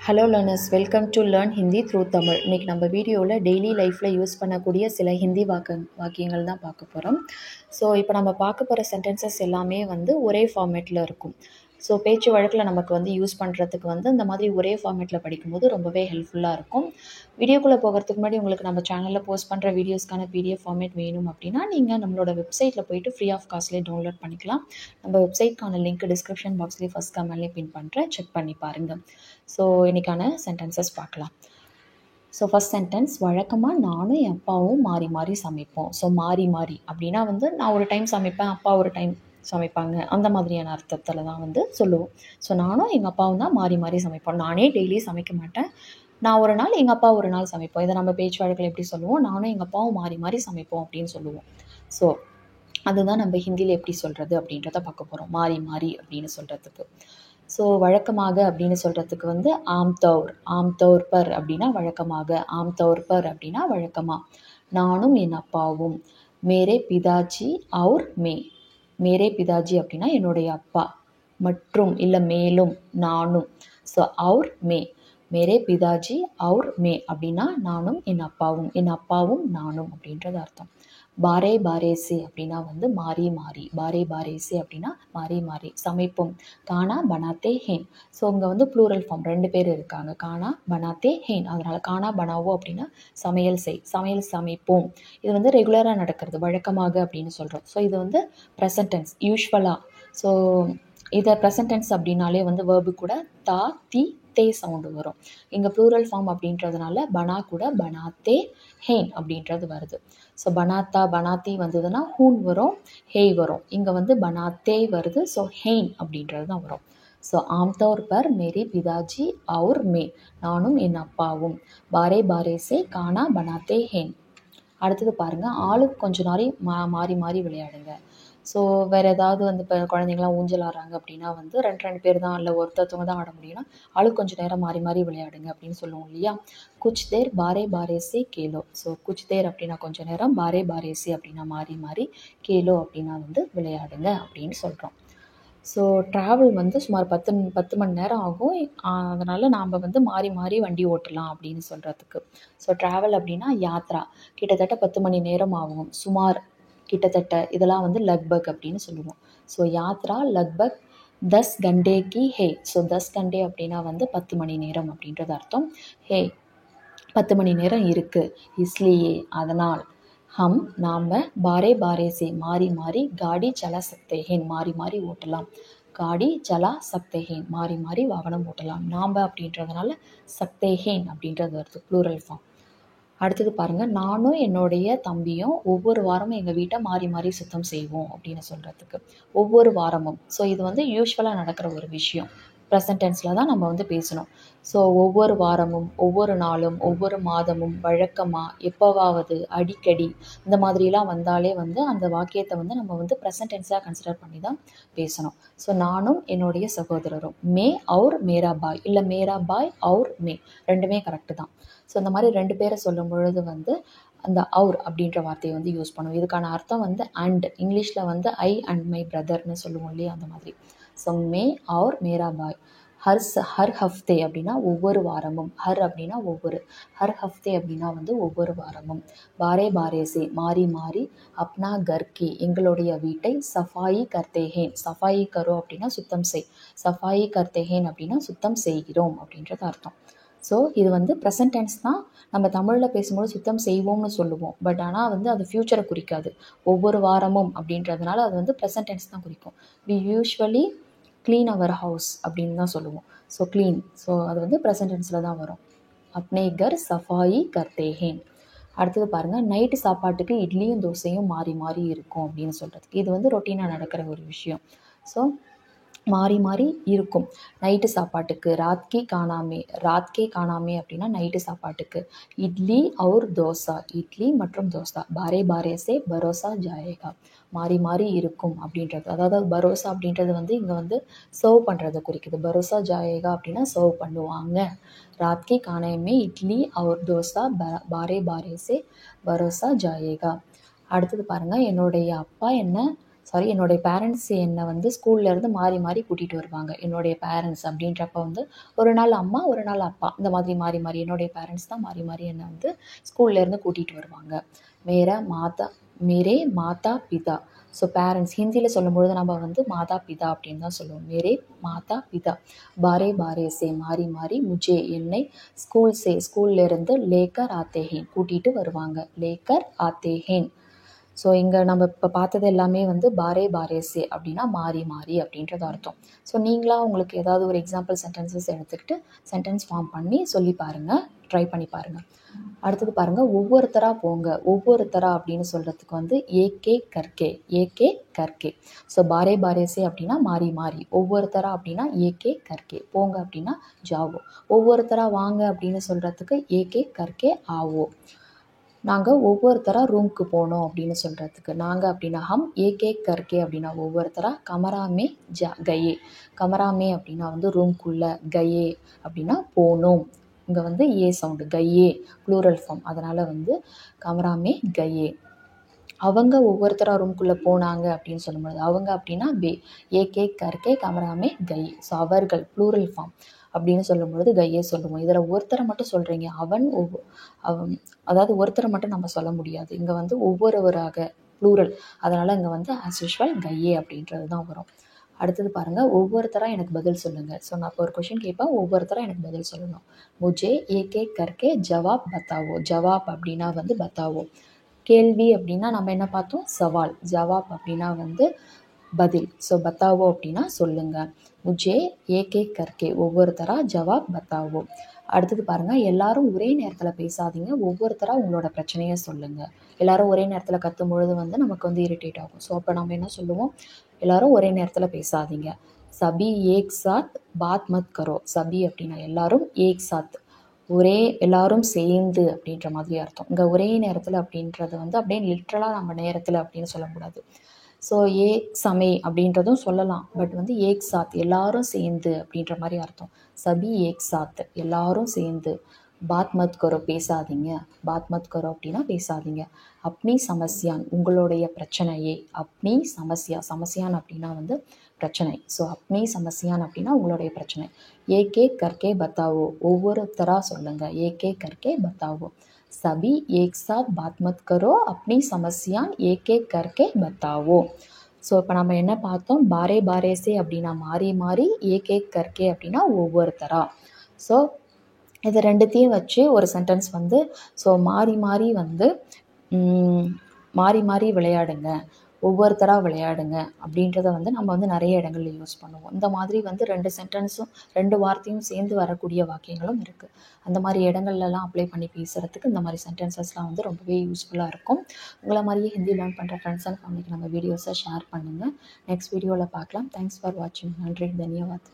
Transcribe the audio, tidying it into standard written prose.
Hello learners, welcome to learn Hindi through Tamil. இன்றைக்கி நம்ம வீடியோவில் டெய்லி லைஃப்பில் யூஸ் பண்ணக்கூடிய சில ஹிந்தி வாக்கியங்கள் தான் பார்க்க போகிறோம். ஸோ இப்போ நம்ம பார்க்க போகிற சென்டென்சஸ் எல்லாமே ஒரே ஃபார்மேட்டில் இருக்கும். ஸோ பேச்சு வழக்கில் நமக்கு யூஸ் பண்ணுறதுக்கு இந்த மாதிரி ஒரே ஃபார்மேட்டில் படிக்கும்போது ரொம்பவே ஹெல்ப்ஃபுல்லாக இருக்கும். வீடியோக்குள்ளே போகிறதுக்கு முன்னாடி உங்களுக்கு நம்ம சேனலில் போஸ்ட் பண்ணுற வீடியோஸ்க்கான PDF ஃபார்மேட் வேணும் அப்படின்னா நீங்கள் நம்மளோட வெப்சைட்டில் போய்ட்டு ஃப்ரீ ஆஃப் காஸ்ட்லேயே டவுன்லோட் பண்ணிக்கலாம். நம்ம வெப்சைட்க்கான லிங்க் டிஸ்கிரிப்ஷன் பாக்ஸ்லேயே ஃபஸ்ட் கமெண்ட்லேயே பின் பண்ணுறேன், செக் பண்ணி பாருங்கள். ஸோ இன்றைக்கான சென்டென்சஸ் பார்க்கலாம். ஸோ ஃபஸ்ட் சென்டென்ஸ், வழக்கமாக நானும் என் அப்பாவும் மாறி மாறி சமைப்போம். ஸோ மாறி மாறி அப்படின்னா நான் ஒரு டைம் சமைப்பேன், அப்பா ஒரு டைம் சமைப்பாங்க, அந்த மாதிரியான அர்த்தத்தில் தான் சொல்லுவோம். ஸோ நானும் எங்கள் அப்பாவும் தான் மாறி மாறி சமைப்போம். நானே டெய்லி சமைக்க மாட்டேன், நான் ஒரு நாள், எங்கள் அப்பா ஒரு நாள் சமைப்போம். இதை நம்ம பேச்சு வழக்கில் எப்படி சொல்லுவோம்? நானும் எங்கள் அப்பாவும் மாறி மாறி சமைப்போம் அப்படின்னு சொல்லுவோம். ஸோ அதுதான் நம்ம ஹிந்தியில் எப்படி சொல்கிறது அப்படின்றத பார்க்க போகிறோம், மாறி மாறி அப்படின்னு சொல்கிறதுக்கு. ஸோ வழக்கமாக அப்படின்னு சொல்கிறதுக்கு ஆம்தௌர் பர் அப்படின்னா வழக்கமாக, ஆம்தௌர் பர் அப்படின்னா வழக்கமாக. நானும் என் அப்பாவும், மேரே பிதாஜி அவுர் மே. மேரே பிதாஜி அப்படின்னா என்னுடைய அப்பா, மற்றும் இல்லை மேலும், நானும். ஸோ அவுர் மே, மேரே பிதாஜி அவுர் மே அப்படின்னா நானும் என் அப்பாவும் நானும் அப்படின்றது அர்த்தம். பாரே பாரேசே அப்படின்னா மாறி மாறி, பாரே பாரேசே அப்படின்னா மாறி மாறி சமைப்போம். கானா பனாத்தே ஹேன். ஸோ இங்கே ப்ளூரல் ஃபார்ம், 2 பேர் இருக்காங்க, கானா பனாத்தே ஹேன். அதனால் கானா பனாவோ அப்படின்னா சமையல் சமைப்போம். இது ரெகுலராக நடக்கிறது, வழக்கமாக அப்படின்னு சொல்கிறோம். ஸோ இது ப்ரெசன்ட் டென்ஸ், யூஸ்வலாக. ஸோ இதை ப்ரெசன்ட் டென்ஸ் அப்படின்னாலே வேர்பு கூட தா தி தே சவுண்டு வரும். இங்கே ப்ளூரல் ஃபார்ம் அப்படின்றதுனால பனா கூட பனாத்தே ஹேன் அப்படின்றது வருது. ஸோ பனாத்தா பனாத்தி வந்ததுன்னா ஹூன் வரும், ஹேய் வரும். இங்கே பனாத்தே வருது, ஸோ ஹேன் அப்படின்றது தான் வரும். ஸோ ஆம்தௌர் பர் மேரே பிதாஜி அவுர் மே, நானும் என் அப்பாவும். பாரே பாரேசே கானா பனாத்தே ஹேன். அடுத்தது பாருங்கள், ஆளுக்கு கொஞ்சம் மாறி மாறி விளையாடுங்க. ஸோ வேறு ஏதாவது இப்போ குழந்தைங்களாம் ஊஞ்சல் ஆடுறாங்க அப்படின்னா 2 பேர் தான், இல்லை ஒருத்தவங்க தான் ஆட முடியும்னா ஆளுக்கு கொஞ்சம் நேரம் மாறி மாறி விளையாடுங்க அப்படின்னு சொல்லுவோம் இல்லையா. குச் தேர் பாரே பாரேசே கேலோ. ஸோ குச் தேர் அப்படின்னா கொஞ்சம் நேரம், பாரே பாரேசே அப்படின்னா மாறி மாறி, கேலோ அப்படின்னா விளையாடுங்க அப்படின்னு சொல்கிறோம். ஸோ ட்ராவல் சுமார் 10 மணி நேரம் ஆகும், அதனால் நாம் மாறி மாறி வண்டி ஓட்டலாம் அப்படின்னு சொல்கிறதுக்கு. ஸோ ட்ராவல் அப்படின்னா யாத்ரா, கிட்டத்தட்ட 10 மணி நேரம் ஆகும். சுமார், கிட்டத்தட்ட, இதெல்லாம் லக்பக் அப்படின்னு சொல்லுவோம். ஸோ யாத்ரா லக்பக் 10 கண்டே கி ஹே. ஸோ 10 கண்டே அப்படின்னா 10 மணி நேரம் அப்படின்றது அர்த்தம். ஹே 10 மணி நேரம் இருக்குது, இஸ்லியே அதனால், ஹம் நாம், பாரே பாரேசே மாறி மாறி, காடி சலா சக்தே ஹேன் மாறி மாறி ஓட்டலாம், காடி சலா சக்தே ஹேன் மாறி மாறி வாகனம் ஓட்டலாம். நாம் அப்படின்றதுனால சக்தே ஹேன் அப்படின்றது வருது, ப்ளூரல் ஃபார்ம். அடுத்தது பாருங்கள், நானும் என்னுடைய தம்பியும் ஒவ்வொரு வாரமும் எங்கள் வீட்டை மாறி மாறி சுத்தம் செய்வோம் அப்படின்னு சொல்கிறதுக்கு. ஒவ்வொரு வாரமும், ஸோ இது யூஸ்வலாக நடக்கிற ஒரு விஷயம், ப்ரெசன்ட் டென்ஸில் தான் நம்ம பேசணும். ஸோ ஒவ்வொரு வாரமும், ஒவ்வொரு நாளும், ஒவ்வொரு மாதமும், வழக்கமாக, எப்போவாவது, அடிக்கடி, இந்த மாதிரிலாம் வந்தாலே அந்த வாக்கியத்தை நம்ம ப்ரெசன்ட் டென்ஸாக கன்சிடர் பண்ணி தான் பேசணும். ஸோ நானும் என்னுடைய சகோதரரும், மே அவுர் மேரா பாய், இல்லை மேரா பாய் அவுர் மே, ரெண்டுமே கரெக்டு தான். ஸோ இந்த மாதிரி 2 பேரை சொல்லும் பொழுது அந்த அவுர் அப்படின்ற வார்த்தையை யூஸ் பண்ணுவோம். இதுக்கான அர்த்தம் அண்ட், இங்கிலீஷில் ஐ அண்ட் மை பிரதர்னு சொல்லுவோம் இல்லையா, அந்த மாதிரி. ஸோ மே அவுர் மேரா பாய். ஹர் ஹஃப்தே அப்படின்னா ஒவ்வொரு வாரமும், ஹர் அப்படின்னா ஒவ்வொரு, ஹர் ஹஃப்தே அப்படின்னா ஒவ்வொரு வாரமும். பாரே பாரேசே மாறி மாறி, அப்னா கர்கி எங்களுடைய வீட்டை, சஃபாயி கர்த்தேஹேன், சஃபாயி கரோ அப்படின்னா சுத்தம் செய், சஃபாயி கர்த்தேஹேன் அப்படின்னா சுத்தம் செய்கிறோம் அப்படின்றது அர்த்தம். ஸோ இது ப்ரெசன்ட் டென்ஸ் தான். நம்ம தமிழில் பேசும்போது சுத்தம் செய்வோம்னு சொல்லுவோம், பட் ஆனால் அது ஃப்யூச்சரை குறிக்காது. ஒவ்வொரு வாரமும் அப்படின்றதுனால அது ப்ரெசன்ட் டென்ஸ் தான் குறிக்கும். We usually clean our house அப்படின்னு தான் சொல்லுவோம். ஸோ க்ளீன், ஸோ அது ப்ரெசன்ட் டென்ஸில் தான் வரும். அப்னே கர் சஃபாயி கர்த்தேஹேன். அடுத்தது பாருங்கள், நைட்டு சாப்பாட்டுக்கு இட்லியும் தோசையும் மாறி மாறி இருக்கும் அப்படின்னு சொல்கிறதுக்கு. இது ரொட்டீனாக நடக்கிற ஒரு விஷயம். ஸோ மாறி மாறி இருக்கும். நைட்டு சாப்பாட்டுக்கு, ராத்கே காணாமே அப்படின்னா நைட்டு சாப்பாட்டுக்கு. இட்லி அவுர் தோசா, இட்லி மற்றும் தோசா. பாரே பாரேசே பரோசா ஜாயேகா, மாறி மாறி இருக்கும் அப்படின்றது. அதாவது பரோசா அப்படின்றது இங்கே சர்வ் பண்ணுறதை குறிக்குது. பரோசா ஜாயேகா அப்படின்னா சர்வ் பண்ணுவாங்க. ராத்கே காணாமே இட்லி அவுர் தோசா, பாரே பாரேசே பரோசா ஜாயேகா. அடுத்தது பாருங்கள், என்னுடைய அப்பா என்ன சாரி என்னுடைய பேரண்ட்ஸ் என்னை வந்து ஸ்கூல்லேருந்து மாறி மாறி கூட்டிகிட்டு வருவாங்க. என்னுடைய பேரண்ட்ஸ் அப்படின்றப்ப வந்து ஒரு நாள் அம்மா, ஒரு நாள் அப்பா இந்த மாதிரி மாறி மாறி என்னுடைய பேரண்ட்ஸ் தான் மாறி மாறி என்னை வந்து ஸ்கூல்லேருந்து கூட்டிகிட்டு வருவாங்க. மேரே மாதா பிதா. ஸோ பேரண்ட்ஸ் ஹிந்தியில் சொல்லும்பொழுது நம்ம வந்து மாதா பிதா அப்படின்னு தான் சொல்லுவோம். மேரே மாதா பிதா பாரே பாரே சே மாறி மாறி முஜே என்னை ஸ்கூல்லேருந்து லேக்கர் ஆத்தேஹேன் கூட்டிகிட்டு வருவாங்க. லேக்கர் ஆத்தேஹேன். ஸோ இங்கே நம்ம இப்போ பார்த்தது எல்லாமே வந்து பாரே பாரேசே அப்படின்னா மாறி மாறி அப்படின்றது அர்த்தம். ஸோ நீங்களாக உங்களுக்கு ஏதாவது ஒரு எக்ஸாம்பிள் சென்டென்சஸ் எடுத்துக்கிட்டு சென்டென்ஸ் ஃபார்ம் பண்ணி சொல்லி பாருங்கள், ட்ரை பண்ணி பாருங்கள். அடுத்தது பாருங்கள், ஒவ்வொருத்தராக போங்க. ஒவ்வொருத்தரா அப்படின்னு சொல்கிறதுக்கு வந்து ஏகே கர்கே. ஸோ பாரே பாரேசே அப்படின்னா மாறி மாறி, ஒவ்வொருத்தரா அப்படின்னா ஏகே கர்கே, போங்க அப்படின்னா ஜாவோ, ஒவ்வொருத்தரா வாங்க அப்படின்னு சொல்கிறதுக்கு ஏகே கர்கே ஆவோ. நாங்கள் ஒவ்வொருத்தராக ரூமுக்கு போனோம் அப்படின்னு சொல்கிறதுக்கு நாங்கள் அப்படின்னா ஹம் ஏகே கர்கே அப்படின்னா ஒவ்வொருத்தராக கமராமே கயே, கமராமே அப்படின்னா வந்து ரூம்குள்ளே, கயே அப்படின்னா போனோம். இங்கே வந்து ஏ சவுண்டு கயே ப்ளூரல் ஃபார்ம், அதனால் வந்து கமராமே கயே. அவங்க ஒவ்வொருத்தராக ரூம்குள்ளே போனாங்க அப்படின்னு சொல்லும்போது அவங்க அப்படின்னா ஏகே கர்கே கமராமே கயே. ஸோ அவர்கள் ப்ளூரல் ஃபார்ம் அப்படின்னு சொல்லும்பொழுது கையே சொல்லுவோம். இதில் ஒருத்தரை மட்டும் சொல்கிறீங்க, அவன் அதாவது ஒருத்தரை மட்டும் நம்ம சொல்ல முடியாது. இங்கே வந்து ஒவ்வொருவராக ப்ளூரல், அதனால் இங்கே வந்து ஆஸ் யூஷுவல் கையே அப்படின்றது தான் வரும். அடுத்தது பாருங்கள், ஒவ்வொருத்தராக எனக்கு பதில் சொல்லுங்கள். ஸோ நான் இப்போ ஒரு கொஷின் கேட்பேன், ஒவ்வொருத்தராக எனக்கு பதில் சொல்லணும். முஜே ஏகே கர்கே ஜவாப் பத்தாவோ. ஜவாப் அப்படின்னா வந்து பத்தாவோ. கேள்வி அப்படின்னா நம்ம என்ன பார்த்தோம், சவால். ஜவாப் அப்படின்னா வந்து பதில். ஸோ பத்தாவோ அப்படின்னா சொல்லுங்கள். முஜே ஏகே கர்கே ஒவ்வொருத்தரா ஜவாப் பத்தாவோ. அடுத்தது பாருங்கள், எல்லாரும் ஒரே நேரத்தில் பேசாதீங்க, ஒவ்வொருத்தராக உங்களோட பிரச்சனையை சொல்லுங்கள். எல்லாரும் ஒரே நேரத்தில் கத்தும் பொழுது வந்து நமக்கு வந்து இரிட்டேட் ஆகும். ஸோ அப்போ நம்ம என்ன சொல்லுவோம், எல்லாரும் ஒரே நேரத்தில் பேசாதீங்க. சபி ஏக் சாத் பாத் மத் கரோ. சபி அப்படின்னா எல்லாரும், ஏக் சாத் எல்லாரும் சேர்ந்து அப்படின்ற மாதிரி அர்த்தம். இங்கே ஒரே நேரத்தில் அப்படின்றது வந்து அப்படியே லிட்ரலாக நம்ம நேரத்தில் அப்படின்னு சொல்லக்கூடாது. ஸோ ஏக் சமே அப்படின்றதும் சொல்லலாம், பட் வந்து ஏக் சாத் எல்லாரும் சேர்ந்து அப்படின்ற மாதிரி அர்த்தம். சபி ஏக் சாத் எல்லாரும் சேர்ந்து. பாத் மத் கரோ பேசாதீங்க. பாத் மத் கரோ அப்படின்னா பேசாதீங்க. அப்னி சமஸ்யான் உங்களுடைய பிரச்சனையே. அப்னி சமஸ்யான் அப்படின்னா வந்து பிரச்சனை. ஸோ அப்னி சமஸ்யான் அப்படின்னா உங்களுடைய பிரச்சனை. ஏகே கர்கே பத்தாவோ ஒவ்வொருத்தராக சொல்லுங்கள். ஏகே கர்கே பத்தாவோ. சபி ஏக் சாத் பாத் மத் கரோ அப்னி சமஸ்யான் ஏகே கர்கே பத்தாவோ. ஸோ இப்போ நம்ம என்ன பார்த்தோம், பாரே பாரேசே அப்படின்னா மாறி மாறி, ஏகே கர்கே அப்படின்னா ஒவ்வொருத்தரா. ஸோ இது ரெண்டுத்தையும் வச்சு ஒரு சென்டென்ஸ் வந்து, ஸோ மாறி மாறி வந்து மாறி மாறி விளையாடுங்க, ஒவ்வொருத்தராக விளையாடுங்க அப்படின்றத வந்து நம்ம வந்து நிறைய இடங்கள்ல யூஸ் பண்ணுவோம். இந்த மாதிரி வந்து 2 சென்டென்ஸும் 2 வார்த்தையும் சேர்ந்து வரக்கூடிய வாக்கியங்களும் இருக்குது. அந்த மாதிரி இடங்கள்லாம் அப்ளை பண்ணி பேசுகிறதுக்கு இந்த மாதிரி சென்டென்சஸ்லாம் வந்து ரொம்பவே யூஸ்ஃபுல்லாக இருக்கும். உங்களை மாதிரியே ஹிந்தி லேர்ன் பண்ணுற ஃப்ரெண்ட்ஸ் அண்ட் ஃபேமிலிக்கு நம்ம வீடியோஸை ஷேர் பண்ணுங்கள். நெக்ஸ்ட் வீடியோவில் பார்க்கலாம். தேங்க்ஸ் ஃபார் வாட்சிங். நன்றி, தன்யவாத்.